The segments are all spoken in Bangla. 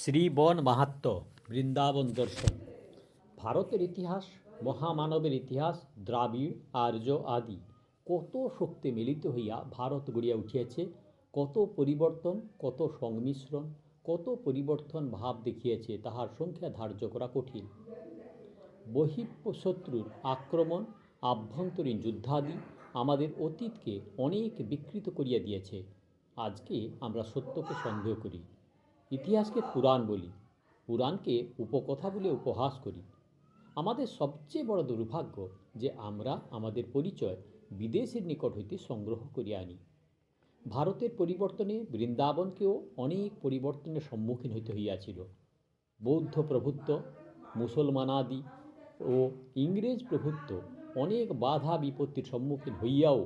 শ্রীবন মাহাত্ম্য বৃন্দাবন দর্শন। ভারতের ইতিহাস, মহামানবের ইতিহাস, দ্রাবিড় আর্য আদি কত শক্তি মিলিত হইয়া ভারত গড়িয়া উঠিয়াছে, কত পরিবর্তন, কত সংমিশ্রণ, কত পরিবর্তন ভাব দেখিয়েছে, তাহার সংখ্যা ধার্য করা কঠিন। বহিঃশত্রুর আক্রমণ, আভ্যন্তরীণ যুদ্ধাদি আমাদের অতীতকে অনেক বিকৃত করিয়া দিয়েছে। আজকে আমরা সত্যকে সন্দেহ করি, ইতিহাসকে পুরাণ বলি, পুরাণকে উপকথা বলে উপহাস করি। আমাদের সবচেয়ে বড় দুর্ভাগ্য যে আমরা আমাদের পরিচয় বিদেশের নিকট হইতে সংগ্রহ করিয়া আনি। ভারতের পরিবর্তনে বৃন্দাবনকেও অনেক পরিবর্তনের সম্মুখীন হইতে হইয়াছিল। বৌদ্ধ প্রভুত্ব, মুসলমানাদি ও ইংরেজ প্রভুত্ব অনেক বাধা বিপত্তির সম্মুখীন হইয়াও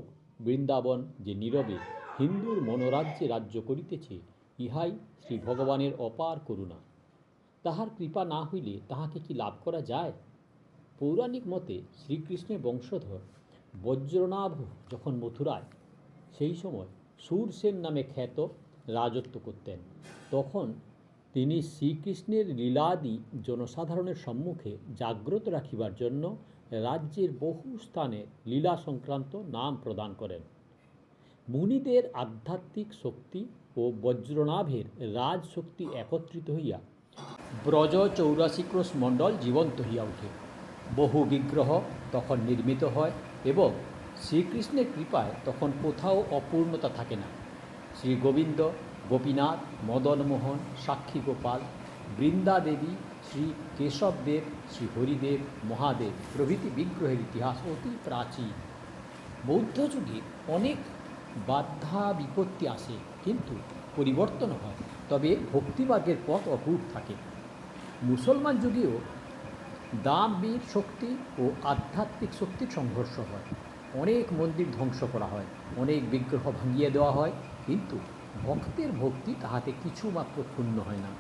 বৃন্দাবন যে নীরবে হিন্দুর মনোরাজ্যে রাজ্য করিতেছে, ইহাই শ্রী ভগবানের অপার করুণা। তাহার কৃপা না হইলে তাহাকে কি লাভ করা যায়? পৌরাণিক মতে শ্রীকৃষ্ণের বংশধর বজ্রনাভ যখন মথুরায়, সেই সময় সুরসেন নামে খ্যাত রাজত্ব করতেন। তখন তিনি শ্রীকৃষ্ণের লীলাদি জনসাধারণের সম্মুখে জাগ্রত রাখিবার জন্য রাজ্যের বহু স্থানে লীলা সংক্রান্ত নাম প্রদান করেন। মুনিদের আধ্যাত্মিক শক্তি ও বজ্রনাভের রাজশক্তি একত্রিত হইয়া ব্রজ 84 ক্রোশ মণ্ডল জীবন্ত হইয়া ওঠে। বহু বিগ্রহ তখন নির্মিত হয় এবং শ্রীকৃষ্ণের কৃপায় তখন কোথাও অপূর্ণতা থাকে না। শ্রী গোবিন্দ, গোপীনাথ, মদনমোহন, সাক্ষী গোপাল, বৃন্দা দেবী, শ্রী কেশবদেব, শ্রী হরিদেব, মহাদেব প্রভৃতি বিগ্রহের ইতিহাস অতি প্রাচীন। বৌদ্ধ যুগে অনেক বাধা বিপত্তি আসে, কিন্তু পরিবর্তন হয়, তবে ভক্তিমার্গের পথ অটুট থাকে। মুসলমান যুগেও দানবীর শক্তি ও আধ্যাত্মিক শক্তির সংঘর্ষ হয়। অনেক মন্দির ধ্বংস করা হয়, অনেক বিগ্রহ ভাঙিয়ে দেওয়া হয়, কিন্তু ভক্তের ভক্তি তাহাতে কিছুমাত্র ক্ষুণ্ণ হয় না।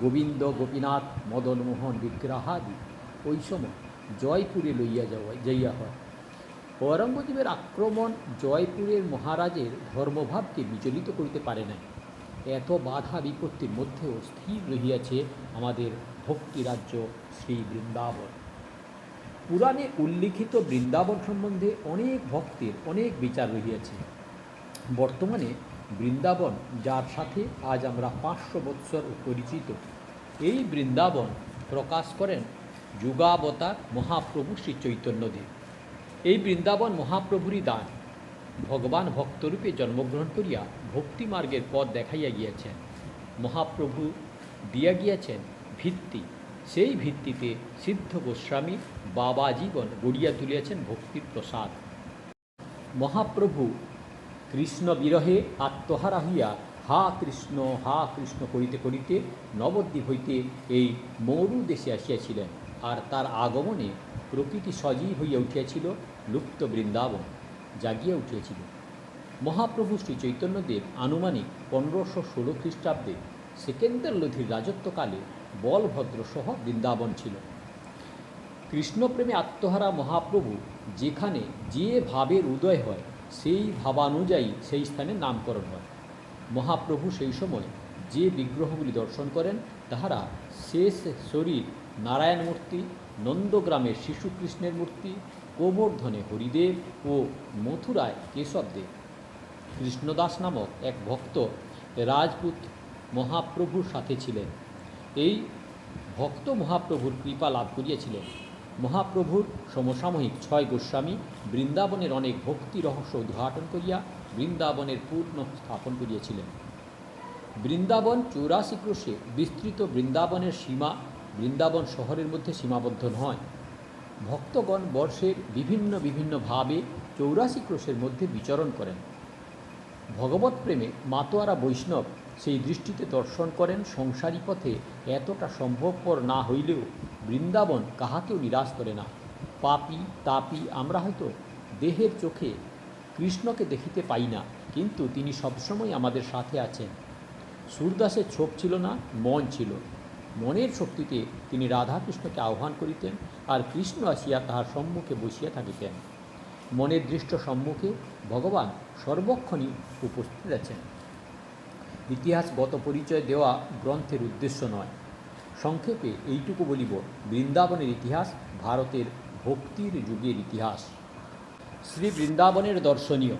গোবিন্দ, গোপীনাথ, মদনমোহন বিগ্রহাদি ওই সময় জয়পুরে যাইয়া হয়। ঔরঙ্গজেবের আক্রমণ জয়পুরের মহারাজের ধর্মভাবকে বিচলিত করিতে পারে নাই। এত বাধা বিপত্তির মধ্যেও স্থির রহিয়াছে আমাদের ভক্তিরাজ্য শ্রী বৃন্দাবন। পুরাণে উল্লিখিত বৃন্দাবন সম্বন্ধে অনেক ভক্তের অনেক বিচার রহিয়াছে। বর্তমানে বৃন্দাবন, যার সাথে আজ আমরা 500 বৎসর পরিচিত, এই বৃন্দাবন প্রকাশ করেন যুগাবতার মহাপ্রভু শ্রী চৈতন্যদেব। এই বৃন্দাবন মহাপ্রভুরই দান। ভগবান ভক্তরূপে জন্মগ্রহণ করিয়া ভক্তিমার্গের পথ দেখাইয়া গিয়াছেন। মহাপ্রভু দিয়া গিয়াছেন ভিত্তি, সেই ভিত্তিতে সিদ্ধ গোস্বামী বাবা জীবন গড়িয়া তুলিয়াছেন ভক্তির প্রসাদ। মহাপ্রভু কৃষ্ণ বিরহে আত্মহারা হইয়া হা কৃষ্ণ করিতে করিতে নবদ্বীপ হইতে এই মরু দেশে আসিয়াছিলেন, আর তার আগমনে প্রকৃতি সজীব হইয়া উঠিয়াছিল, লুপ্ত বৃন্দাবন জাগিয়া উঠিয়াছিল। মহাপ্রভু শ্রী চৈতন্যদেব আনুমানিক 1516 খ্রিস্টাব্দে সেকেন্দার লোধির রাজত্বকালে বলভদ্রসহ বৃন্দাবন ছিল। কৃষ্ণপ্রেমে আত্মহারা মহাপ্রভু যেখানে যে ভাবের উদয় হয়, সেই ভাবানুযায়ী সেই স্থানে নামকরণ হয়। মহাপ্রভু সেই সময় যে বিগ্রহগুলি দর্শন করেন, তাহারা শেষ শরীর নারায়ণ মূর্তি, নন্দগ্রামের শিশুকৃষ্ণের মূর্তি, গোবর্ধনে হরিদেব ও মথুরায় কেশবদেব। কৃষ্ণদাস নামক এক ভক্ত রাজপুত মহাপ্রভুর সাথে ছিলেন। এই ভক্ত মহাপ্রভুর কৃপা লাভ করিয়াছিলেন। মহাপ্রভুর সমসাময়িক 6 গোস্বামী বৃন্দাবনের অনেক ভক্তি রহস্য উদ্ঘাটন করিয়া বৃন্দাবনের পূর্ণ স্থাপন করিয়াছিলেন। বৃন্দাবন 84 ক্রোশে বিস্তৃত বৃন্দাবনের সীমা বৃন্দাবন শহরের মধ্যে সীমাবদ্ধ নয়। ভক্তগণ বর্ষের বিভিন্ন ভাবে 84 ক্রোশের মধ্যে বিচরণ করেন। ভগবত প্রেমে মাতোয়ারা বৈষ্ণব সেই দৃষ্টিতে দর্শন করেন। সংসারী পথে এতটা সম্ভবপর না হইলেও বৃন্দাবন কাহাকেও নিরাশ করে না। পাপী তাপী আমরা হয়তো দেহের চোখে কৃষ্ণকে দেখিতে পাই না, কিন্তু তিনি সবসময় আমাদের সাথে আছেন। সূরদাসের ছোপ ছিল না, মন ছিল। মনের শক্তিতে তিনি রাধাকৃষ্ণকে আহ্বান করিতেন, আর কৃষ্ণ আসিয়া তাহার সম্মুখে বসিয়া থাকিতেন। মনের দৃষ্ট সম্মুখে ভগবান সর্বক্ষণই উপস্থিত আছেন। ইতিহাসগত পরিচয় দেওয়া গ্রন্থের উদ্দেশ্য নয়। সংক্ষেপে এইটুকু বলিব, বৃন্দাবনের ইতিহাস ভারতের ভক্তির যুগের ইতিহাস। শ্রী বৃন্দাবনের দর্শনীয়।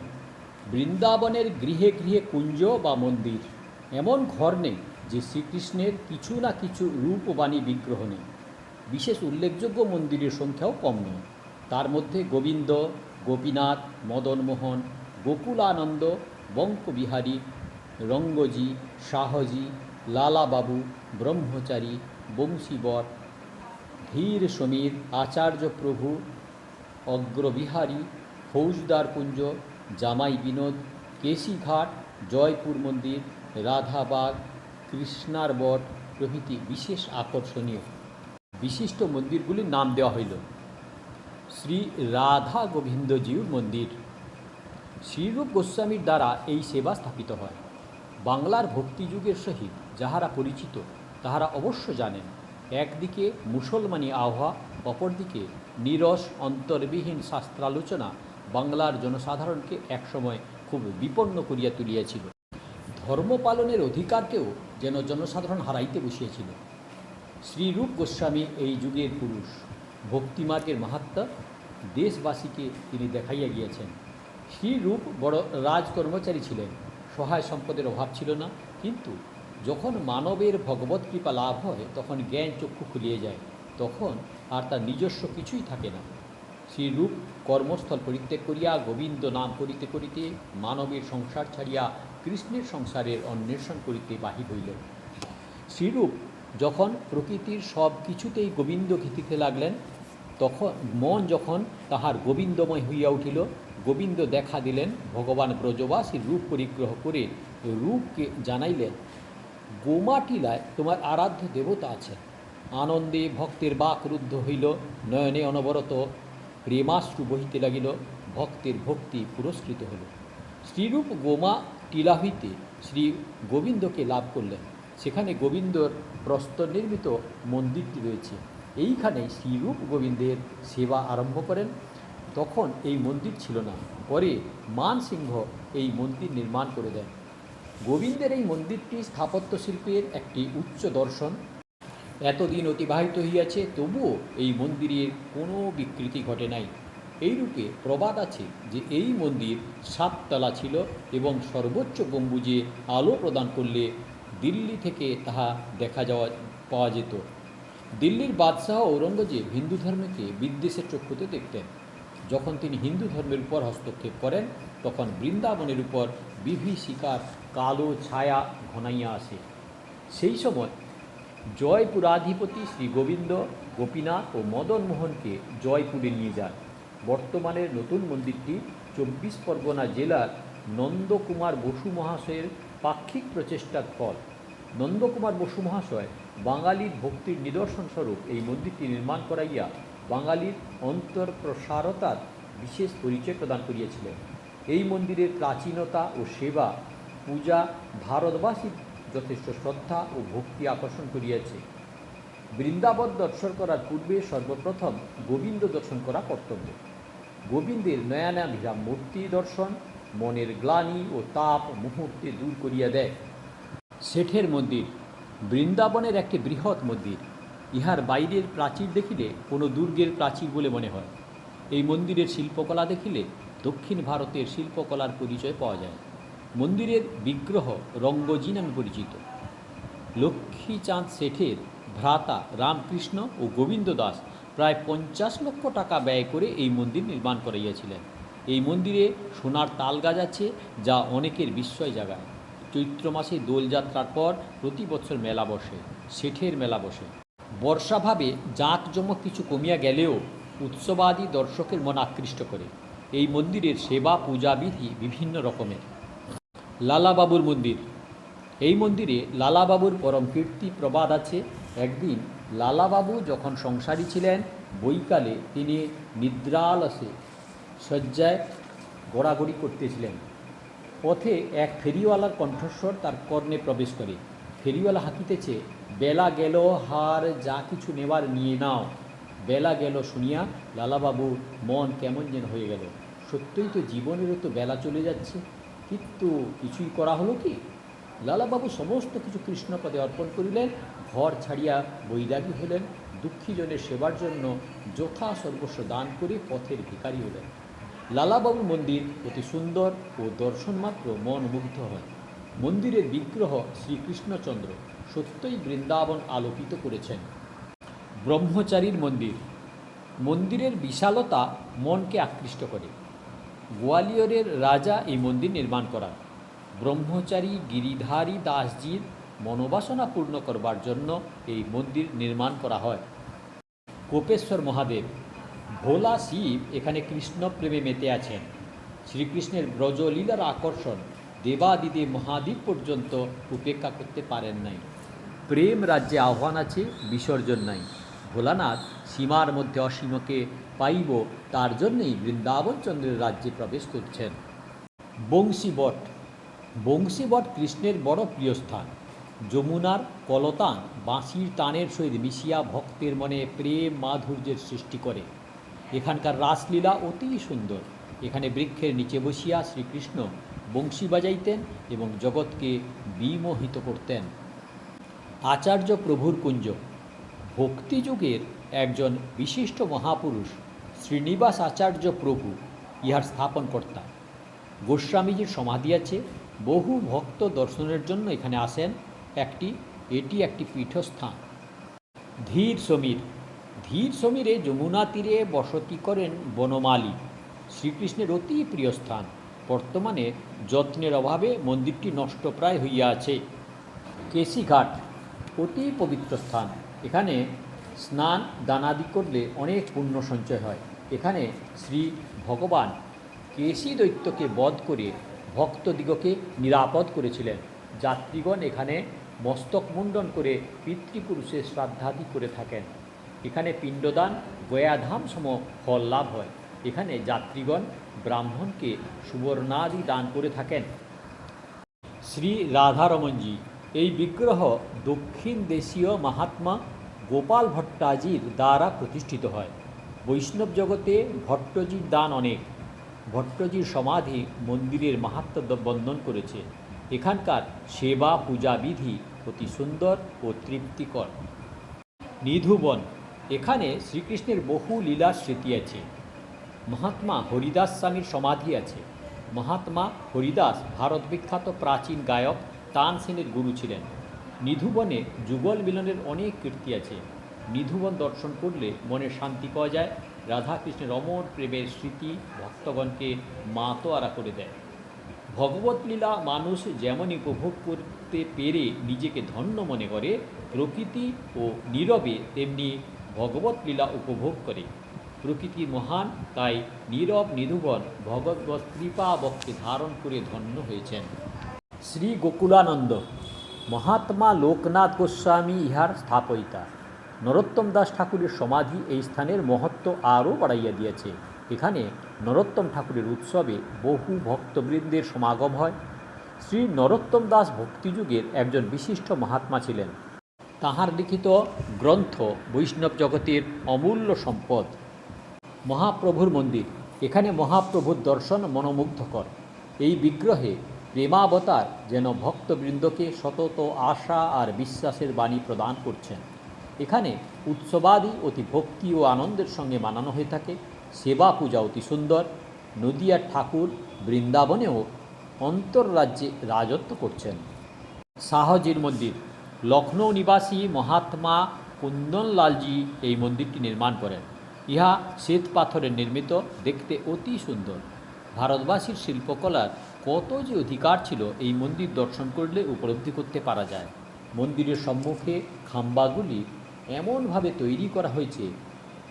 বৃন্দাবনের গৃহে গৃহে কুঞ্জ বা মন্দির। এমন ঘর নেই যে শ্রীকৃষ্ণের কিছু না কিছু রূপবাণী বিগ্রহ নেই। বিশেষ উল্লেখযোগ্য মন্দিরের সংখ্যাও কম নয়। তার মধ্যে গোবিন্দ, গোপীনাথ, মদনমোহন, গোকুলানন্দ, বঙ্কবিহারী, রঙ্গজি, শাহজি, লালাবাবু, ব্রহ্মচারী, বংশীবর, ধীর সমীর, আচার্য প্রভু, অগ্রবিহারী, ফৌজদার কুঞ্জ, জামাই বিনোদ, কেশিঘাট, জয়পুর মন্দির, রাধাবাগ, কৃষ্ণার বট প্রভৃতি বিশেষ আকর্ষণীয় বিশিষ্ট মন্দিরগুলির নাম দেওয়া হইল। শ্রী রাধা গোবিন্দজিউর মন্দির। শ্রীরূপ গোস্বামীর দ্বারা এই সেবা স্থাপিত হয়। বাংলার ভক্তিযুগের সহিত যাহারা পরিচিত তাহারা অবশ্য জানেন, একদিকে মুসলমানি আবহাওয়া, অপরদিকে নীরস অন্তর্বিহীন শাস্ত্রালোচনা বাংলার জনসাধারণকে একসময় খুব বিপন্ন করিয়া তুলিয়াছিল। ধর্ম পালনের অধিকারকেও যেন জনসাধারণ হারাইতে বসিয়েছিল। শ্রীরূপ গোস্বামী এই যুগের পুরুষ। ভক্তিমার্গের মাহাত্ম্য দেশবাসীকে তিনি দেখাইয়া গিয়েছেন। শ্রীরূপ বড় রাজকর্মচারী ছিলেন, সহায় সম্পদের অভাব ছিল না, কিন্তু যখন মানবের ভগবত কৃপা লাভ হয় তখন জ্ঞান চক্ষু খুলিয়ে যায়, তখন আর তার নিজস্ব কিছুই থাকে না। শ্রীরূপ কর্মস্থল পরিত্যাগ করিয়া গোবিন্দ নাম করিতে করিতে মানবের সংসার ছাড়িয়া কৃষ্ণের সংসারের অন্বেষণ করিতে বাহির হইলেন। শ্রীরূপ যখন প্রকৃতির সব কিছুতেই গোবিন্দ ঘিতিতে লাগলেন, তখন মন যখন তাহার গোবিন্দময় হইয়া উঠিল, গোবিন্দ দেখা দিলেন, ভগবান ব্রজবাসীর রূপ পরিগ্রহ করে রূপকে জানাইলেন, গোমাটিলায় তোমার আরাধ্য দেবতা আছে। আনন্দে ভক্তের বাক রুদ্ধ হইল, নয়নে অনবরত প্রেমাশ্রু বহিতে লাগিল, ভক্তের ভক্তি পুরস্কৃত হল। শ্রীরূপ গোমা টিলা হইতে শ্রী গোবিন্দকে লাভ করলেন। সেখানে গোবিন্দর প্রস্তর নির্মিত মন্দিরটি রয়েছে। এইখানে শ্রীরূপ গোবিন্দের সেবা আরম্ভ করেন। তখন এই মন্দির ছিল না, পরে মানসিংহ এই মন্দির নির্মাণ করে দেন। গোবিন্দের এই মন্দিরটি স্থাপত্য শিল্পের একটি উচ্চ দর্শন। এতদিন অতিবাহিত হইয়াছে, তবুও এই মন্দিরের কোনো বিকৃতি ঘটে নাই। এইরূপে প্রবাদ আছে যে এই মন্দির 7 তলা ছিল এবং সর্বোচ্চ গম্বুজে আলো প্রদান করলে দিল্লি থেকে তাহা পাওয়া যেত। দিল্লির বাদশাহ ঔরঙ্গজেব হিন্দু ধর্মকে বিদ্বেষের চক্ষুতে দেখতেন। যখন তিনি হিন্দু ধর্মের উপর হস্তক্ষেপ করেন, তখন বৃন্দাবনের উপর বিভীষিকার কালো ছায়া ঘনাইয়া আসে। সেই সময় জয়পুরাধিপতি শ্রী গোবিন্দ, গোপীনাথ ও মদনমোহনকে জয়পুরে নিয়ে যান। বর্তমানের নতুন মন্দিরটি 24 পরগনা জেলার নন্দকুমার বসু মহাশয়ের পাক্ষিক প্রচেষ্টার ফল। নন্দকুমার বসু মহাশয় বাঙালির ভক্তির নিদর্শন স্বরূপ এই মন্দিরটি নির্মাণ করাইয়া বাঙালির অন্তর্প্রসারতার বিশেষ পরিচয় প্রদান করিয়াছিলেন। এই মন্দিরের প্রাচীনতা ও সেবা পূজা ভারতবাসীর যথেষ্ট শ্রদ্ধা ও ভক্তি আকর্ষণ করিয়াছে। বৃন্দাবন দর্শন করার পূর্বে সর্বপ্রথম গোবিন্দ দর্শন করা কর্তব্য। গোবিন্দের নয়নাভিরাম মূর্তি দর্শন মনের গ্লানি ও তাপ মুহূর্তে দূর করিয়া দেয়। শেঠের মন্দির বৃন্দাবনের একটি বৃহৎ মন্দির। ইহার বাইরের প্রাচীর দেখিলে কোনো দুর্গের প্রাচীর বলে মনে হয়। এই মন্দিরের শিল্পকলা দেখিলে দক্ষিণ ভারতের শিল্পকলার পরিচয় পাওয়া যায়। মন্দিরের বিগ্রহ রঙ্গজি নামে পরিচিত। লক্ষ্মীচাঁদ শেঠের ভ্রাতা রামকৃষ্ণ ও গোবিন্দ দাস প্রায় 50 লক্ষ টাকা ব্যয় করে এই মন্দির নির্মাণ করাইয়াছিলেন। এই মন্দিরে সোনার তালগাছ আছে, যা অনেকের বিস্ময় জাগায়। চৈত্র মাসে দোলযাত্রার পর প্রতি বছর মেলা বসে, শেঠের মেলা বসে। বর্ষাভাবে জাঁকজমক কিছু কমিয়া গেলেও উৎসবাদি দর্শকের মন আকৃষ্ট করে। এই মন্দিরের সেবা পূজাবিধি বিভিন্ন রকমের। লালাবাবুর মন্দির। এই মন্দিরে লালাবাবুর পরম কীর্তি প্রবাদ আছে। একদিন লালাবাবু যখন সংসারী ছিলেন, বৈকালে তিনি নিদ্রালসে শয্যায় গড়াগড়ি করতেছিলেন। পথে এক ফেরিওয়ালার কণ্ঠস্বর তার কর্ণে প্রবেশ করে। ফেরিওয়ালা হাঁকিতেছে, বেলা গেল হার যা কিছু নেবার নিয়ে নাও। বেলা গেল শুনিয়া লালাবাবুর মন কেমন যেন হয়ে গেল। সত্যই তো জীবনেরও তো বেলা চলে যাচ্ছে, কিন্তু কিছুই করা হলো কি? লালাবাবু সমস্ত কিছু কৃষ্ণপদে অর্পণ করিলেন, ঘর ছাড়িয়া বৈরাগী হলেন, দুঃখীজনের সেবার জন্য যথা সর্বস্ব দান করে পথের ভিখারি হলেন। লালাবাবুর মন্দির অতি সুন্দর ও দর্শন মাত্র মন মুগ্ধ হয়। মন্দিরের বিগ্রহ শ্রীকৃষ্ণচন্দ্র সত্যই বৃন্দাবন আলোকিত করেছেন। ব্রহ্মচারীর মন্দির। মন্দিরের বিশালতা মনকে আকৃষ্ট করে। গোয়ালিয়রের রাজা এই মন্দির নির্মাণ করান। ব্রহ্মচারী গিরিধারী দাসজির মনোবাসনা পূর্ণ করবার জন্য এই মন্দির নির্মাণ করা হয়। কোপেশ্বর মহাদেব। ভোলা শিব এখানে কৃষ্ণ প্রেমে মেতে আছেন। শ্রীকৃষ্ণের ব্রজলীলার আকর্ষণ দেবাদিদেব মহাদেব পর্যন্ত উপেক্ষা করতে পারেন নাই। প্রেম রাজ্যে আহ্বান আছে, বিসর্জন নাই। ভোলানাথ সীমার মধ্যে অসীমকে পাইব, তার জন্যই বৃন্দাবন চন্দ্রের রাজ্যে প্রবেশ করছেন। বংশীবট। বংশীবট কৃষ্ণের বড় প্রিয় স্থান। যমুনার কলতান বাঁশির টানের সহিত মিশিয়া ভক্তের মনে প্রেম মাধুর্যের সৃষ্টি করে। এখানকার রাসলীলা অতি সুন্দর। এখানে বৃক্ষের নিচে বসিয়া শ্রীকৃষ্ণ বংশী বাজাইতেন এবং জগৎকে বিমোহিত করতেন। আচার্য প্রভুর কুঞ্জ। ভক্তিযুগের একজন বিশিষ্ট মহাপুরুষ শ্রীনিবাস আচার্য প্রভু ইহার স্থাপনকর্তা। গোস্বামীজির সমাধি আছে। বহু ভক্ত দর্শনের জন্য এখানে আসেন। এটি একটি পীঠস্থান। ধীর সমীর। ধীর সমীরে যমুনা তীরে বসতি করেন বনমালী। শ্রীকৃষ্ণের অতি প্রিয় স্থান। বর্তমানে যত্নের অভাবে মন্দিরটি নষ্টপ্রায় হইয়া আছে। কেশিঘাট অতি পবিত্র স্থান। এখানে স্নান দানাদি করলে অনেক পুণ্য সঞ্চয় হয়। এখানে শ্রী ভগবান কেশী দৈত্যকে বধ করে ভক্তদিগকে নিরাপদ করেছিলেন। যাত্রীগণ এখানে মস্তক মুণ্ডন করে পিতৃপুরুষের শ্রাদ্ধাদি করে থাকেন। এখানে পিণ্ডদান গয়াধাম সম ফল লাভ হয়। এখানে যাত্রীগণ ব্রাহ্মণকে সুবর্ণাদি দান করে থাকেন। শ্রী রাধারমণজি। এই বিগ্রহ দক্ষিণ দেশীয় মহাত্মা গোপাল ভট্টাজির দ্বারা প্রতিষ্ঠিত হয়। বৈষ্ণব জগতে ভট্টজির দান অনেক। ভট্টজির সমাধি মন্দিরের মাহাত্ম্য বর্ণন করেছে। এখানকার সেবা পূজা বিধি অতি সুন্দর ও তৃপ্তিকর। নিধুবন। এখানে শ্রীকৃষ্ণের বহু লীলার স্মৃতি আছে। মহাত্মা হরিদাস স্বামীর সমাধি আছে। মহাত্মা হরিদাস ভারত বিখ্যাত প্রাচীন গায়ক তানসেনের গুরু ছিলেন। নিধুবনে যুগল মিলনের অনেক কীর্তি আছে। নিধুবন দর্শন করলে মনে শান্তি পাওয়া যায়। রাধাকৃষ্ণের অমর প্রেমের স্মৃতি ভক্তগণকে মাতোয়ারা করে দেয়। ভগবত লীলা মানুষ যেমন উপভোগ করতে পেরে নিজেকে ধন্য মনে করে, প্রকৃতি ও নীরবে তেমনি ভগবত লীলা উপভোগ করে। প্রকৃতি মহান, তাই নীরব নিধুবন ভগবত কৃপা বক্ষে ধারণ করে ধন্য হয়েছেন। শ্রী গোকুলানন্দ। মহাত্মা লোকনাথ গোস্বামী ইহার স্থাপয়িতা। নরোত্তম দাস ঠাকুরের সমাধি এই স্থানের মহত্ব আরও বাড়াইয়া দিয়েছে। এখানে নরোত্তম ঠাকুরের উৎসবে বহু ভক্তবৃন্দের সমাগম হয়। শ্রী নরোত্তম দাস ভক্তিযুগের একজন বিশিষ্ট মহাত্মা ছিলেন। তাঁহার লিখিত গ্রন্থ বৈষ্ণব জগতের অমূল্য সম্পদ। মহাপ্রভুর মন্দির। এখানে মহাপ্রভুর দর্শন মনোমুগ্ধকর। এই বিগ্রহে প্রেমাবতার যেন ভক্তবৃন্দকে সতত আশা আর বিশ্বাসের বাণী প্রদান করছেন। এখানে উৎসবাদি অতি ভক্তি ও আনন্দের সঙ্গে মানানো হয়ে থাকে। সেবা পূজা অতি সুন্দর। নদিয়ার ঠাকুর বৃন্দাবনেও অন্তর্রাজ্যে রাজত্ব করছেন। শাহজির মন্দির। লখনৌ নিবাসী মহাত্মা কুন্দনলালজি এই মন্দিরটি নির্মাণ করেন। ইহা শ্বেত পাথরের নির্মিত, দেখতে অতি সুন্দর। ভারতবাসীর শিল্পকলার কত যে অধিকার ছিল এই মন্দির দর্শন করলে উপলব্ধি করতে পারা যায়। মন্দিরের সম্মুখে খাম্বাগুলি এমনভাবে তৈরি করা হয়েছে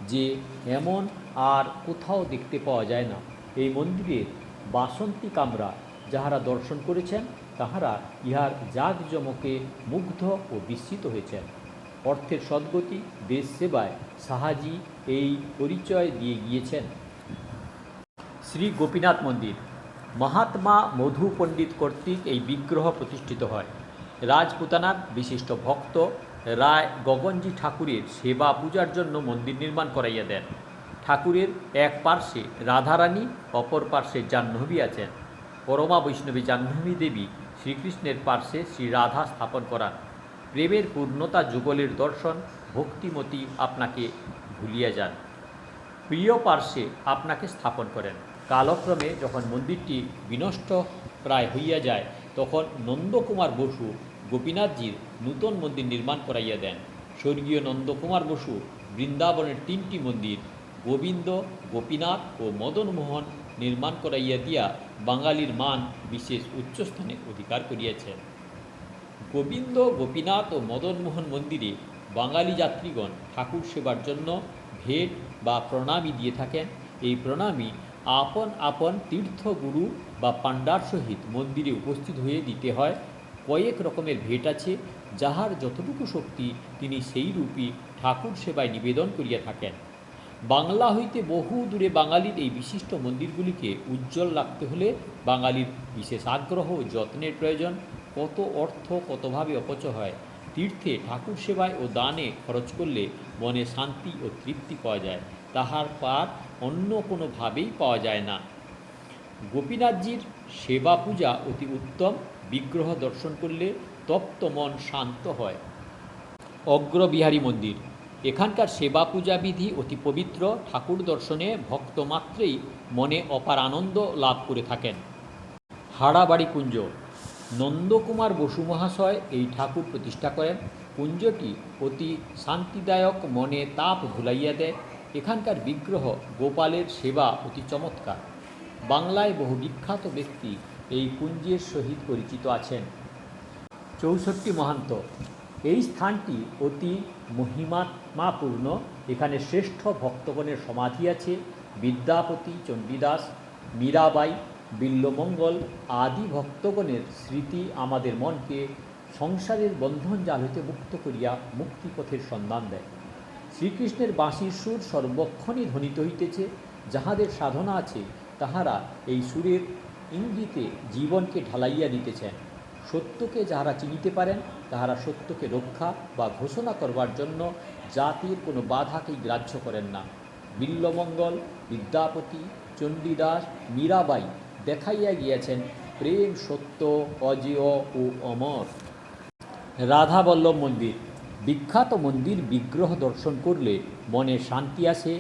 যে এমন আর কোথাও দেখতে পাওয়া যায় না। এই মন্দিরের বাসন্তী কামরা যাহারা দর্শন করেছেন তাহারা ইহার জাঁকজমকে মুগ্ধ ও বিস্মিত হয়েছেন। অর্থের সদ্গতি, দেশ সেবায় শাহাজি এই পরিচয় দিয়ে গিয়েছেন। শ্রী গোপীনাথ মন্দির। মহাত্মা মধু পণ্ডিত কর্তৃক এই বিগ্রহ প্রতিষ্ঠিত হয়। রাজপুতানার বিশিষ্ট ভক্ত রায় গগনজি ঠাকুরের সেবা পূজার জন্য মন্দির নির্মাণ করাইয়া দেন। ঠাকুরের এক পার্শ্বে রাধারানী, অপর পার্শ্বে জাহ্নবী আছেন। পরমা বৈষ্ণবী জাহ্নবী দেবী শ্রীকৃষ্ণের পার্শ্বে শ্রী রাধা স্থাপন করান। প্রেমের পূর্ণতা যুগলের দর্শন, ভক্তিমতী আপনাকে ভুলিয়া যান, প্রিয় পার্শ্বে আপনাকে স্থাপন করেন। কালক্রমে যখন মন্দিরটি বিনষ্ট প্রায় হইয়া যায়, তখন নন্দকুমার বসু গোপীনাথজির নূতন মন্দির নির্মাণ করাইয়া দেন। স্বর্গীয় নন্দকুমার বসু বৃন্দাবনের 3টি মন্দির গোবিন্দ, গোপীনাথ ও মদনমোহন নির্মাণ করাইয়া দিয়া বাঙালির মান বিশেষ উচ্চস্থানে অধিকার করিয়াছেন। গোবিন্দ, গোপীনাথ ও মদনমোহন মন্দিরে বাঙালি যাত্রীগণ ঠাকুর সেবার জন্য ভেট বা প্রণামী দিয়ে থাকেন। এই প্রণামী আপন আপন তীর্থগুরু বা পাণ্ডার সহিত মন্দিরে উপস্থিত হয়ে দিতে হয়। কয়েক রকমের ভেট আছে, যাহার যতটুকু শক্তি তিনি সেই রূপী ঠাকুর সেবায় নিবেদন করিয়া থাকেন। বাংলা হইতে বহু দূরে বাঙালির এই বিশিষ্ট মন্দিরগুলিকে উজ্জ্বল রাখতে হলে বাঙালির বিশেষ আগ্রহ ও যত্নের প্রয়োজন। কত অর্থ কতভাবে অপচয় হয়। তীর্থে ঠাকুর সেবায় ও দানে খরচ করলে মনে শান্তি ও তৃপ্তি পাওয়া যায়, তাহার পার অন্য কোনোভাবেই পাওয়া যায় না। গোপীনাথজির সেবা পূজা অতি উত্তম। বিগ্রহ দর্শন করলে তপ্ত মন শান্ত হয়। অগ্রবিহারী মন্দির, এখানকার সেবা পূজা বিধি অতি পবিত্র। ঠাকুর দর্শনে ভক্ত মাত্রেই মনে অপার আনন্দ লাভ করে থাকেন। হাড়াবাড়ি কুঞ্জ, নন্দকুমার বসু মহাশয় এই ঠাকুর প্রতিষ্ঠা করেন। কুঞ্জটি অতি শান্তিদায়ক, মনে তাপ ভুলাইয়া দেয়। এখানকার বিগ্রহ গোপালের সেবা অতি চমৎকার। বাংলায় বহু বিখ্যাত ব্যক্তি এই কুঞ্জের সহিত পরিচিত আছেন। 64 মহান্ত, এই স্থানটি অতি মহিমাপূর্ণ। এখানে শ্রেষ্ঠ ভক্তগণের সমাধি আছে। বিদ্যাপতি, চণ্ডীদাস, মীরাবাই, বিল্বমঙ্গল আদি ভক্তগণের স্মৃতি আমাদের মনকে সংসারের বন্ধন জাল হইতে মুক্ত করিয়া মুক্তিপথের সন্ধান দেয়। শ্রীকৃষ্ণের বাঁশির সুর সর্বক্ষণই ধ্বনিত হইতেছে। যাহাদের সাধনা আছে, তাহারা এই সুরের ইঙ্গিতে জীবনকে ঢালাইয়া দিতেছেন। সত্যকে যাহারা চিনিতে পারেন, তাহারা সত্যকে রক্ষা বা ঘোষণা করবার জন্য জাতির কোনো বাধাকেই গ্রাহ্য করেন না। বিল্বমঙ্গল, বিদ্যাপতি, চণ্ডীদাস, মীরাবাই দেখাইয়া গিয়াছেন প্রেম সত্য, অজেয় ও অমর। রাধাবল্লভ মন্দির, বিখ্যাত মন্দির। বিগ্রহ দর্শন করলে মনে শান্তি আসে।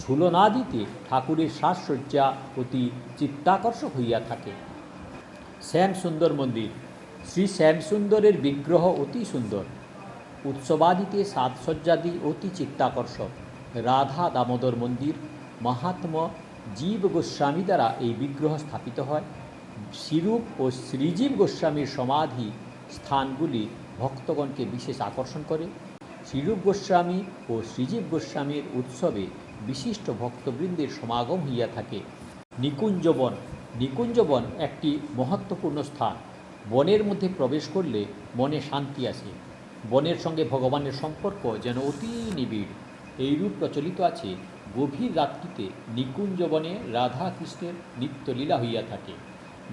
ঝুলনাদিতে ঠাকুরের সাজসজ্জা অতি চিত্তাকর্ষক হইয়া থাকে। শ্যামসুন্দর মন্দির, শ্রী শ্যামসুন্দরের বিগ্রহ অতি সুন্দর। উৎসবাদিতে সাজসজ্জাদি অতি চিত্তাকর্ষক। রাধা দামোদর মন্দির, মহাত্মা জীব গোস্বামী দ্বারা এই বিগ্রহ স্থাপিত হয়। শ্রীরূপ ও শ্রীজীব গোস্বামীর সমাধি স্থানগুলি ভক্তগণকে বিশেষ আকর্ষণ করে। শ্রীরূপ গোস্বামী ও শ্রীজীব গোস্বামীর উৎসবে বিশিষ্ট ভক্তবৃন্দের সমাগম হইয়া থাকে। নিকুঞ্জবন, নিকুঞ্জবন একটি মহত্বপূর্ণ স্থান। বনের মধ্যে প্রবেশ করলে মনে শান্তি আসে। বনের সঙ্গে ভগবানের সম্পর্ক যেন অতি নিবিড়। এইরূপ প্রচলিত আছে, গভীর রাত্রিতে নিকুঞ্জবনে রাধা কৃষ্ণের নিত্যলীলা হইয়া থাকে।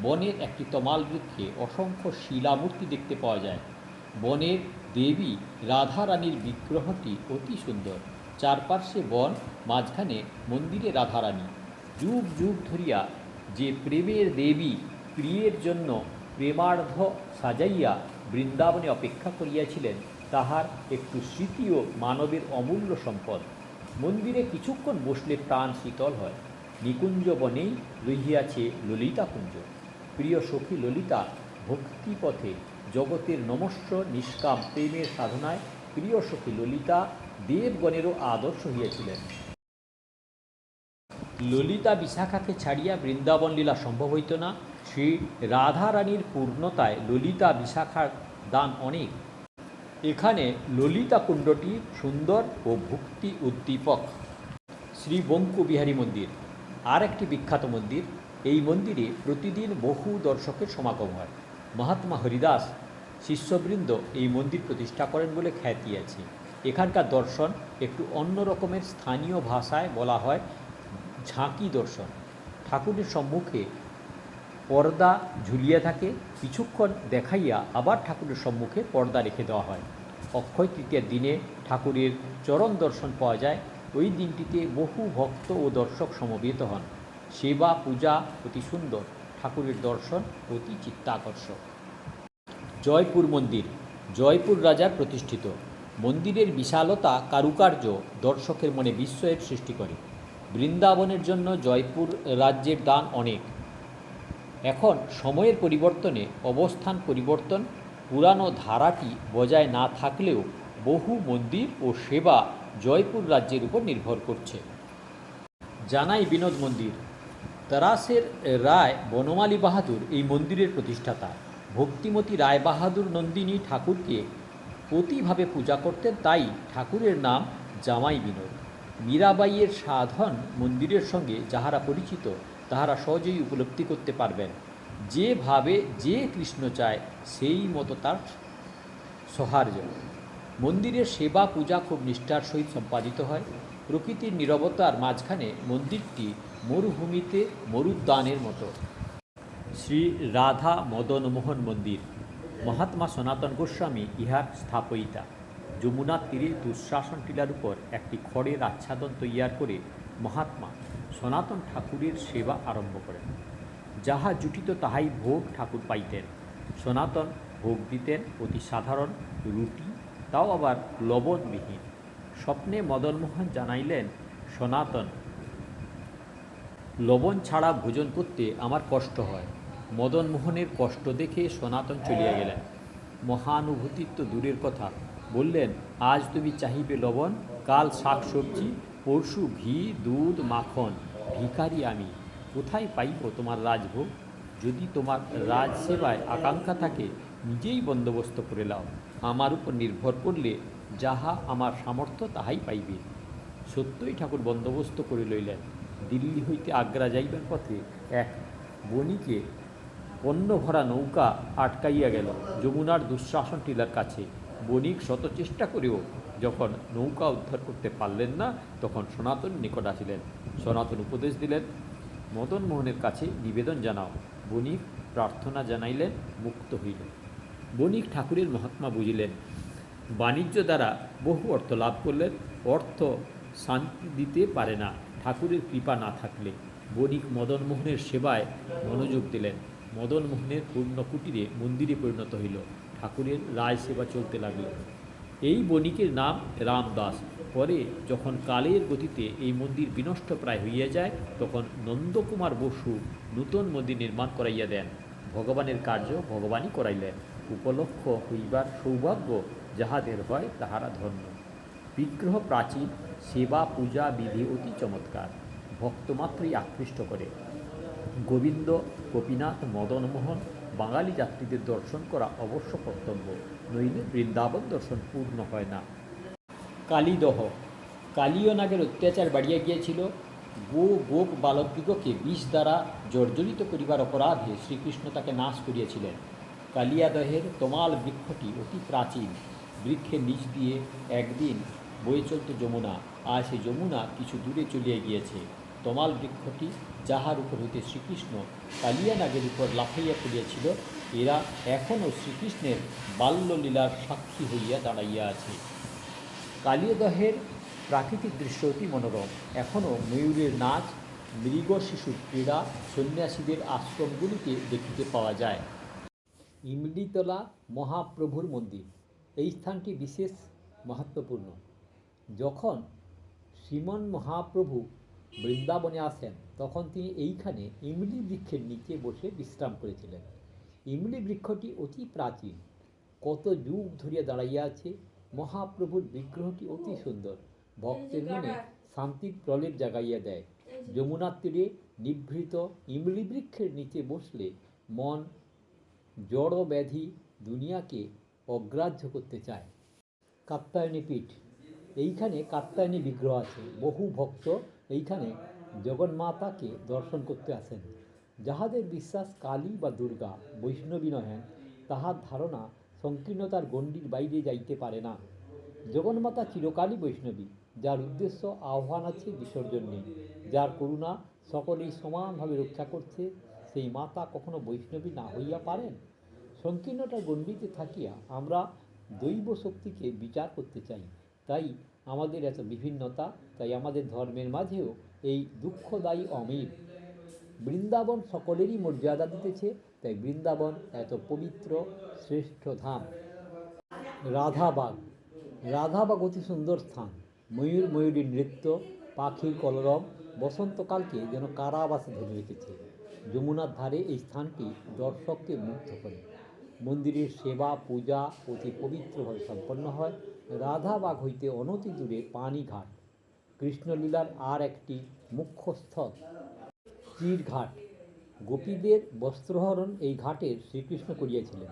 বনের একটি তমাল বৃক্ষে অসংখ্য শিলামূর্তি দেখতে পাওয়া যায়। বনের দেবী রাধারানীর বিগ্রহটি অতি সুন্দর। চারপার্শ্বে বন, মাঝখানে মন্দিরে রাধারানী। যুগ যুগ ধরিয়া যে প্রেমের দেবী প্রিয়ের জন্য প্রেমার্ঘ সাজাইয়া বৃন্দাবনে অপেক্ষা করিয়াছিলেন, তাহার একটু স্মৃতিও মানবের অমূল্য সম্পদ। মন্দিরে কিছুক্ষণ বসলে প্রাণ শীতল হয়। নিকুঞ্জ বনেই রহিয়াছে ললিতা কুঞ্জ। প্রিয় সখী ললিতা ভক্তিপথে জগতের নমস্য নিষ্কাম প্রেমের সাধনায় প্রিয় সখী ললিতা দেবগণেরও আদর্শ হইয়াছিলেন। ললিতা বিশাখাকে ছাড়িয়া বৃন্দাবন লীলা সম্ভব হইত না। শ্রী রাধারানীর পূর্ণতায় ললিতা বিশাখার দান অনেক। এখানে ললিতা কুণ্ডটি সুন্দর ও ভক্তি উদ্দীপক। শ্রী বঙ্কু বিহারী মন্দির, আর একটি বিখ্যাত মন্দির। এই মন্দিরে প্রতিদিন বহু দর্শকের সমাগম হয়। মহাত্মা হরিদাস শিষ্যবৃন্দ এই মন্দির প্রতিষ্ঠা করেন বলে খ্যাতি আছে। এখানকার দর্শন একটু অন্য রকমের। স্থানীয় ভাষায় বলা হয় ঝাঁকি দর্শন। ঠাকুরের সম্মুখে পর্দা ঝুলিয়ে থাকে। কিছুক্ষণ দেখাইয়া আবার ঠাকুরের সম্মুখে পর্দা রেখে দেওয়া হয়। অক্ষয় তৃতীয়ার দিনে ঠাকুরের চরণ দর্শন পাওয়া যায়। ওই দিনটিতে বহু ভক্ত ও দর্শক সমবেত হন। সেবা পূজা অতি সুন্দর। ঠাকুরের দর্শন অতি চিত্তাকর্ষক। জয়পুর মন্দির জয়পুর রাজার প্রতিষ্ঠিত। মন্দিরের বিশালতা কারুকার্য দর্শকের মনে বিস্ময়ের সৃষ্টি করে। বৃন্দাবনের জন্য জয়পুর রাজ্যের দান অনেক। এখন সময়ের পরিবর্তনে অবস্থান পরিবর্তন, পুরানো ধারাটি বজায় না থাকলেও বহু মন্দির ও সেবা জয়পুর রাজ্যের উপর নির্ভর করছে। জানাই বিনোদ মন্দির তারাসের রায় বনমালী বাহাদুর এই মন্দিরের প্রতিষ্ঠাতা। ভক্তিমতী রায় বাহাদুর নন্দিনী ঠাকুরকে প্রতিভাবে পূজা করতেন, তাই ঠাকুরের নাম জামাই বিনোদ। মীরাবাইয়ের সাধন মন্দিরের সঙ্গে যাহারা পরিচিত তাহারা সহজেই উপলব্ধি করতে পারবেন, যেভাবে যে কৃষ্ণ চায় সেই মতো তার সহার্য। মন্দিরের সেবা পূজা খুব নিষ্ঠার সহিত সম্পাদিত হয়। প্রকৃতির নীরবতার মাঝখানে মন্দিরটি মরুভূমিতে মরুদ্যানের মতো। শ্রী রাধা মদনমোহন মন্দির মহাত্মা সনাতন গোস্বামী ইহার স্থাপয়িতা। যমুনার তীরে দুঃশাসন টিলার উপর একটি খড়ের আচ্ছাদন তৈয়ার করে মহাত্মা সনাতন ঠাকুরের সেবা আরম্ভ করেন। যাহা জুটিত তাহাই ভোগ ঠাকুর পাইতেন। সনাতন ভোগ দিতেন অতি সাধারণ রুটি, তাও আবার লবণবিহীন। স্বপ্নে মদনমোহন জানাইলেন, সনাতন, লবণ ছাড়া ভোজন করতে আমার কষ্ট হয়। মদনমোহনের কষ্ট দেখে সনাতন চলিয়া গেলেন। মহানুভূতির তো দূরের কথা, বললেন, আজ তুমি চাহিবে লবণ, কাল শাক সবজি, পরশু ঘি দুধ মাখন। ভিখারি আমি, কোথায় পাইব তোমার রাজভোগ? যদি তোমার রাজসেবায় আকাঙ্ক্ষা থাকে নিজেই বন্দোবস্ত করে লাও, আমার উপর নির্ভর করলে যাহা আমার সামর্থ্য তাহাই পাইবে। সত্যই ঠাকুর বন্দোবস্ত করে লইলেন। দিল্লি হইতে আগ্রা যাইবার পথে এক বণিকে পণ্য ভরা নৌকা আটকাইয়া গেল যমুনার দুঃশাসন টিলার কাছে। বণিক শত চেষ্টা করেও যখন নৌকা উদ্ধার করতে পারলেন না, তখন সনাতন নিকট আসিলেন। সনাতন উপদেশ দিলেন, মদনমোহনের কাছে নিবেদন জানাও। বণিক প্রার্থনা জানাইলেন, মুক্ত হইল। বণিক ঠাকুরের মহাত্মা বুঝিলেন, বাণিজ্য দ্বারা বহু অর্থ লাভ করলেন। অর্থ শান্তি দিতে পারে না ঠাকুরের কৃপা না থাকলে। বণিক মদনমোহনের সেবায় মনোযোগ দিলেন। মদনমোহনের পূর্ণ কুটিরে মন্দিরে পরিণত হইল। ঠাকুরের রায় সেবা চলতে লাগল। এই বণিকের নাম রামদাস। পরে যখন কালের গতিতে এই মন্দির বিনষ্ট প্রায় হইয়া যায়, তখন নন্দকুমার বসু নূতন মন্দির নির্মাণ করাইয়া দেন। ভগবানের কার্য ভগবানই করাইলেন। উপলক্ষ হইবার সৌভাগ্য যাহাদের হয় তাহারা ধন্য। বিগ্রহ প্রাচীন, সেবা পূজা বিধি অতি চমৎকার, ভক্তমাত্রই আকৃষ্ট করে। গোবিন্দ, গোপীনাথ, মদনমোহন বাঙালি যাত্রীদের দর্শন করা অবশ্য কর্তব্য, নইলে বৃন্দাবন দর্শন পূর্ণ হয় না। কালীদহ কালীয় নাগের অত্যাচার বাড়িয়া গিয়েছিল। গোপ বালকদিগকে বিষ দ্বারা জর্জরিত করিবার অপরাধে শ্রীকৃষ্ণ তাকে নাশ করিয়াছিলেন। কালিয়াদহের তমাল বৃক্ষটি অতি প্রাচীন। বৃক্ষের নিচ দিয়ে একদিন বয়ে চলত যমুনা। আর সেই যমুনা কিছু দূরে চলিয়া গিয়েছে। তমাল বৃক্ষটি, যাহার উপর হইতে শ্রীকৃষ্ণ কালিয়া নাগের উপর লাফাইয়া পড়িয়াছিল, এরা এখনও শ্রীকৃষ্ণের বাল্যলীলার সাক্ষী হইয়া দাঁড়াইয়া আছে। কালিয়াদহের প্রাকৃতিক দৃশ্য অতি মনোরম। এখনও ময়ূরের নাচ, মৃগ শিশুর ক্রীড়া, সন্ন্যাসীদের আশ্রমগুলিকে দেখিতে পাওয়া যায়। ইমলিতলা মহাপ্রভুর মন্দির, এই স্থানটি বিশেষ মহত্বপূর্ণ। যখন শ্রীমন মহাপ্রভু বৃন্দাবনে আসেন, তখন তিনি এইখানে ইমলি বৃক্ষের নিচে বসে বিশ্রাম করেছিলেন। ইমলি বৃক্ষটি অতি প্রাচীন, কত যুগ ধরিয়া দাঁড়াইয়া আছে। মহাপ্রভুর বিগ্রহটি অতি সুন্দর, ভক্তের মনে শান্তির প্রলেপ জাগাইয়া দেয়। যমুনার তীরে নিভৃত ইমলি বৃক্ষের নিচে বসলে মন জড় ব্যাধি দুনিয়াকে অগ্রাহ্য করতে চায়। কাত্যায়নী পীঠ, এইখানে কাত্যায়নী বিগ্রহ আছে। বহু ভক্ত এইখানে জগন্মাতাকে দর্শন করতে আসেন। যাহাদের বিশ্বাস কালী বা দুর্গা বৈষ্ণবী নহেন, তাহার ধারণা সংকীর্ণতার গণ্ডির বাইরে যাইতে পারে না। জগন্মাতা চিরকালই বৈষ্ণবী, যার উদ্দেশ্য আহ্বান আছে, বিসর্জন নেই। যার করুণা সকলেই সমানভাবে রক্ষা করছে, সেই মাতা কখনো বৈষ্ণবী না হইয়া পারেন? সংকীর্ণতার গণ্ডিতে থাকিয়া আমরা দৈব শক্তিকে বিচার করতে চাই, তাই আমাদের এত বিভিন্নতা, তাই আমাদের ধর্মের মাঝেও এই দুঃখদায়ী অমিল। বৃন্দাবন সকলেরই মর্যাদা দিতেছে, তাই বৃন্দাবন এত পবিত্র শ্রেষ্ঠ ধাম। রাধাবাগ। রাধাবাগ অতি সুন্দর স্থান। ময়ূরীর নৃত্য, পাখির কলরব বসন্তকালকে যেন কারাবাসে ধরে রেখেছে। যমুনার ধারে এই স্থানটি দর্শককে মুগ্ধ করে। মন্দিরের সেবা পূজা অতি পবিত্রভাবে সম্পন্ন হয়। রাধাবাগ হইতে অনতি দূরে পানিঘাট, কৃষ্ণলীলার আর একটি মুখ্য স্থল। চিরঘাট। গোপীদের বস্ত্রহরণ এই ঘাটের শ্রীকৃষ্ণ করিয়াছিলেন।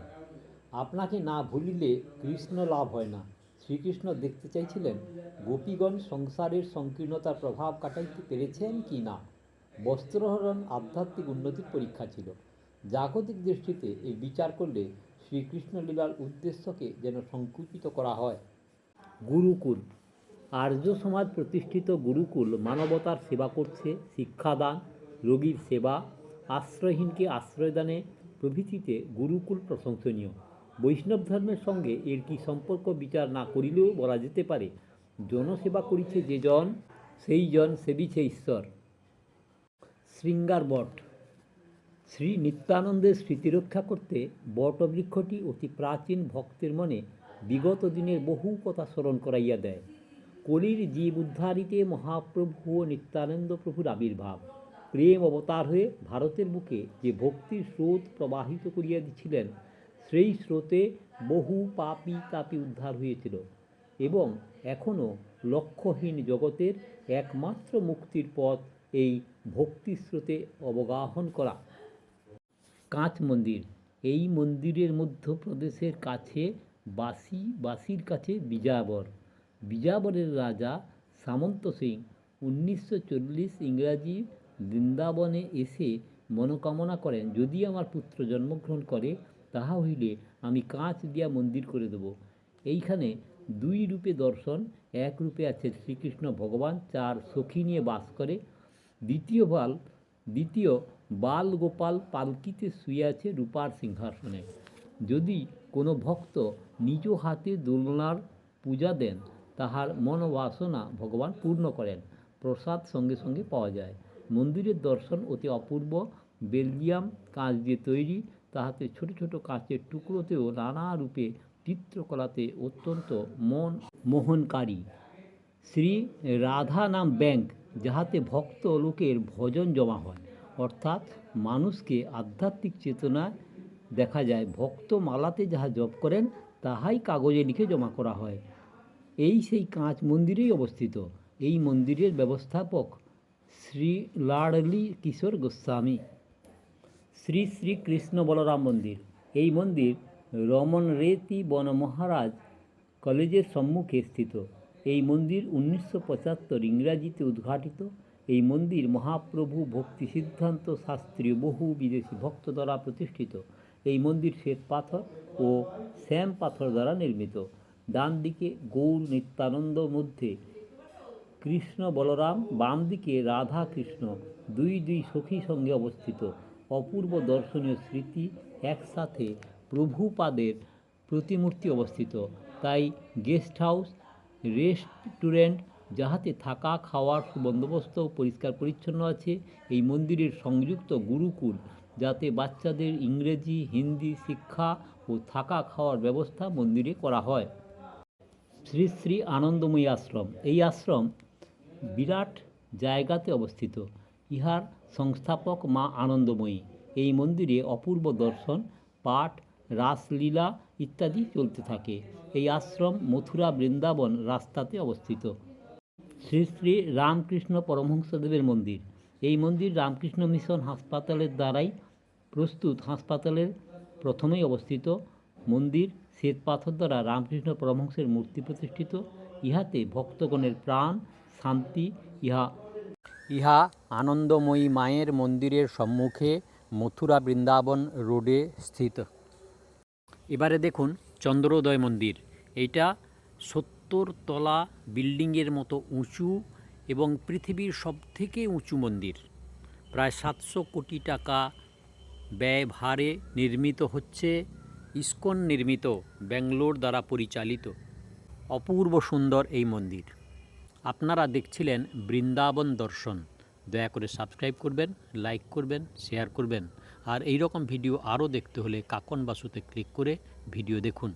আপনাকে না ভুলিলে কৃষ্ণ লাভ হয় না। শ্রীকৃষ্ণ দেখতে চাইছিলেন গোপীগণ সংসারের সংকীর্ণতার প্রভাব কাটাইতে পেরেছেন কি না। বস্ত্রহরণ আধ্যাত্মিক উন্নতির পরীক্ষা ছিল। জাগতিক দৃষ্টিতে এই বিচার করলে শ্রীকৃষ্ণ লীলার উদ্দেশ্যকে যেন সংকুচিত করা হয়। গুরুকুল। আর্য সমাজ প্রতিষ্ঠিত গুরুকুল মানবতার সেবা করছে। শিক্ষাদান, রোগীর সেবা, আশ্রয়হীনকে আশ্রয়দানে প্রভৃতিতে গুরুকুল প্রশংসনীয়। বৈষ্ণব ধর্মের সঙ্গে এর কি সম্পর্ক বিচার না করিলেও বলা যেতে পারে, জনসেবা করিছে যে জন, সেই জন সেবিছে ঈশ্বর। শৃঙ্গার বট। শ্রী নিত্যানন্দের স্মৃতিরক্ষা করতে বটবৃক্ষটি অতি প্রাচীন ভক্তের মনে বিগত দিনের বহু কথা স্মরণ করাইয়া দেয়। কলির জীব উদ্ধারিতে মহাপ্রভু ও নিত্যানন্দ প্রভুর আবির্ভাব। প্রেম অবতার হয়ে ভারতের বুকে যে ভক্তির স্রোত প্রবাহিত করিয়া দিছিলেন, সেই স্রোতে বহু পাপী তাপী উদ্ধার হয়েছিল এবং এখনও লক্ষ্যহীন জগতের একমাত্র মুক্তির পথ এই ভক্তিস্রোতে অবগাহন করা। কাঁচ মন্দির। এই মন্দিরের মধ্যপ্রদেশের কাছে বাসির কাছে বিজাবর। বিজাবরের রাজা সামন্ত সিং 1940 ইংরাজি বৃন্দাবনে এসে মনোকামনা করেন, যদি আমার পুত্র জন্মগ্রহণ করে তাহা হইলে আমি কাঁচ দিয়া মন্দির করে দেব। এইখানে দুই রূপে দর্শন। এক রূপে আছে শ্রীকৃষ্ণ ভগবান, 4 সখী নিয়ে বাস করে। দ্বিতীয় বাল গোপাল পালকিতে শুয়ে আছে রূপার সিংহাসনে। যদি কোনো ভক্ত নিজ হাতে দোলনার পূজা দেন, তাহার মনোবাসনা ভগবান পূর্ণ করেন। প্রসাদ সঙ্গে সঙ্গে পাওয়া যায়। মন্দিরের দর্শন অতি অপূর্ব। বেলজিয়াম কাঁচ দিয়ে তৈরি, তাহাতে ছোট ছোট কাঁচের টুকরোতেও নানা রূপে চিত্রকলাতে অত্যন্ত মোহনকারী। শ্রী রাধা নাম ব্যাংক, যাহাতে ভক্ত লোকের ভজন জমা হয়, অর্থাৎ মানুষকে আধ্যাত্মিক চেতনা দেখা যায়। ভক্ত মালাতে যাহা জপ করেন তাহাই কাগজে লিখে জমা করা হয়। এই সেই কাঁচ মন্দিরেই অবস্থিত। এই মন্দিরের ব্যবস্থাপক শ্রী লাডলি কিশোর গোস্বামী। শ্রী শ্রী কৃষ্ণ বলরাম মন্দির। এই মন্দির রমন রেতি বন মহারাজ কলেজের সম্মুখে স্থিত। এই মন্দির 1975 ইংরাজিতে উদ্ঘাটিত। এই মন্দির মহাপ্রভু ভক্তি সিদ্ধান্ত শাস্ত্রীয় বহু বিদেশি ভক্ত দ্বারা প্রতিষ্ঠিত। এই মন্দির শ্বেত পাথর ও শ্যাম পাথর দ্বারা নির্মিত। ডান দিকে গৌর নিত্যানন্দ, মধ্যে কৃষ্ণ বলরাম, বাম দিকে রাধা কৃষ্ণ দুই সখী সঙ্গে অবস্থিত। অপূর্ব দর্শনীয় স্মৃতি। একসাথে প্রভুপাদের প্রতিমূর্তি অবস্থিত। তাই গেস্ট হাউস, রেস্টুরেন্ট, যাহাতে থাকা খাওয়ার সুবন্দোবস্ত ও পরিষ্কার পরিচ্ছন্ন আছে। এই মন্দিরের সংযুক্ত গুরুকুল, যাতে বাচ্চাদের ইংরেজি হিন্দি শিক্ষা ও থাকা খাওয়ার ব্যবস্থা মন্দিরে করা হয়। শ্রী শ্রী আনন্দময়ী আশ্রম। এই আশ্রম বিরাট জায়গাতে অবস্থিত। ইহার সংস্থাপক মা আনন্দময়ী। এই মন্দিরে অপূর্ব দর্শন, পাঠ, রাসলীলা ইত্যাদি চলতে থাকে। এই আশ্রম মথুরা বৃন্দাবন রাস্তাতে অবস্থিত। শ্রী শ্রী রামকৃষ্ণ পরমহংসদেবের মন্দির। এই মন্দির রামকৃষ্ণ মিশন হাসপাতালের দ্বারাই প্রস্তুত। হাসপাতালের প্রথমেই অবস্থিত। মন্দির শ্বেত পাথর দ্বারা রামকৃষ্ণ পরমহংসের মূর্তি প্রতিষ্ঠিত। ইহাতে ভক্তগণের প্রাণ শান্তি। ইহা আনন্দময়ী মায়ের মন্দিরের সম্মুখে মথুরা বৃন্দাবন রোডে স্থিত। এবারে দেখুন চন্দ্রোদয় মন্দির। এইটা 70 তলা বিল্ডিংয়ের মতো উঁচু এবং পৃথিবীর সবথেকে উঁচু মন্দির। প্রায় 700 কোটি টাকা ব্যয়ভারে নির্মিত হচ্ছে। ইস্কন নির্মিত, ব্যাঙ্গালোর দ্বারা পরিচালিত। অপূর্ব সুন্দর এই মন্দির। আপনারা দেখছিলেন বৃন্দাবন দর্শন। দয়া করে সাবস্ক্রাইব করবেন, লাইক করবেন, শেয়ার করবেন আর এই রকম ভিডিও আরও দেখতে হলে কাকন বাসুতে ক্লিক করে ভিডিও দেখুন।